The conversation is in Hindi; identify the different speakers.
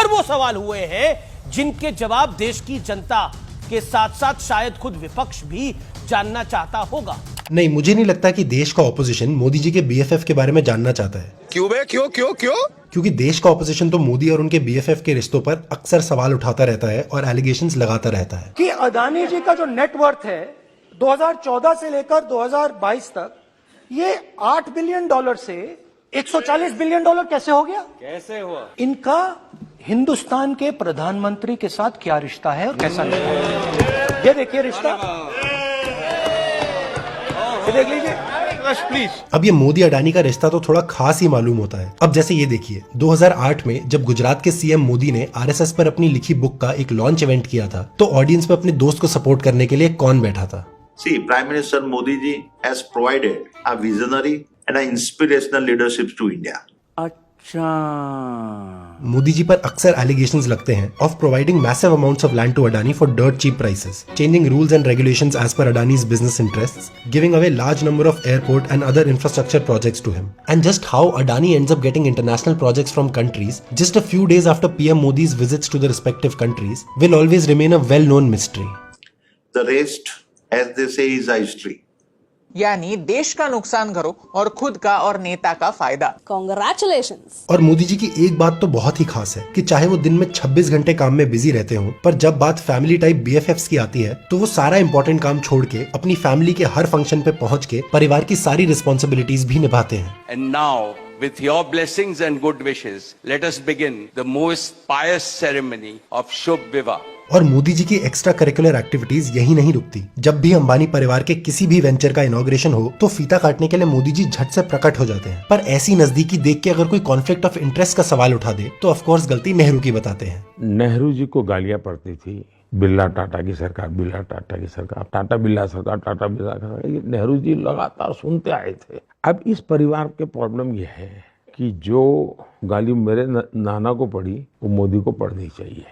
Speaker 1: पर वो सवाल हुए हैं जिनके जवाब देश की जनता के साथ साथ शायद खुद विपक्ष भी जानना चाहता होगा।
Speaker 2: नहीं, मुझे नहीं लगता कि देश का ऑपोजिशन मोदी जी के बीएफएफ के बारे में जानना चाहता है।
Speaker 3: क्यों बे? क्यों क्यों क्यों?
Speaker 2: क्योंकि देश का ऑपोजिशन तो मोदी और उनके बीएफएफ के रिश्तों पर अक्सर सवाल उठाता रहता है और एलिगेशंस लगाता रहता है
Speaker 4: कि अडानी जी का जो नेटवर्थ है 2014 से लेकर 2022 तक ये $8 बिलियन से $140 बिलियन कैसे हो गया? कैसे हुआ? इनका हिंदुस्तान के प्रधानमंत्री के साथ क्या रिश्ता है और कैसा रिश्ता है, ये देखिए रिश्ता, ये देख लीजिए प्लीज।
Speaker 2: अब ये मोदी अडानी का रिश्ता तो थोड़ा खास ही मालूम होता है। अब जैसे ये देखिए, 2008 में जब गुजरात के सीएम मोदी ने आरएसएस पर अपनी लिखी बुक का एक लॉन्च इवेंट किया था, तो ऑडियंस में अपने दोस्त को सपोर्ट करने के लिए कौन बैठा था?
Speaker 5: See, Prime Minister Modi ji has provided a visionary and an inspirational leadership to India.
Speaker 6: अच्छा,
Speaker 2: मोदी जी पर अक्सर एलिगेशंस लगते हैं of providing massive amounts of land to Adani for dirt cheap prices, changing rules and regulations as per Adani's business interests, giving away large number of airport and other infrastructure projects to him. And just how Adani ends up getting international projects from countries just a few days after PM Modi's visits to the respective countries will always remain a well-known mystery.
Speaker 5: The rest, as they say, is a history.
Speaker 7: यानी देश का नुकसान करो और खुद का और नेता का फायदा।
Speaker 8: Congratulations!
Speaker 2: और मोदी जी की एक बात तो बहुत ही खास है कि चाहे वो दिन में 26 घंटे काम में बिजी रहते हों, पर जब बात फैमिली टाइप बीएफएफ्स की आती है तो वो सारा इंपॉर्टेंट काम छोड़ के अपनी फैमिली के हर फंक्शन पे पहुंच के परिवार की सारी रिस्पॉन्सिबिलिटीज भी निभाते हैं।
Speaker 6: and now with your blessings and good wishes, let us begin the most pious ceremony of Shubh Vivah.
Speaker 2: और मोदी जी की एक्स्ट्रा करिकुलर एक्टिविटीज यही नहीं रुकती। जब भी अंबानी परिवार के किसी भी वेंचर का इनॉग्रेशन हो तो फीता काटने के लिए मोदी जी झट से प्रकट हो जाते हैं। पर ऐसी नजदीकी देख के अगर कोई कॉन्फ्लिक्ट ऑफ इंटरेस्ट का सवाल उठा दे तो ऑफ कोर्स गलती नेहरू की बताते हैं।
Speaker 9: नेहरू जी को गालियां पड़ती थी, बिरला टाटा की सरकार, बिरला टाटा की सरकार, टाटा बिरला सरकार, टाटा बिरला सरकार। नेहरू जी लगातार सुनते आए थे। अब इस परिवार के प्रॉब्लम यह है कि जो गाली मेरे नाना को पड़ी वो मोदी को पड़नी चाहिए।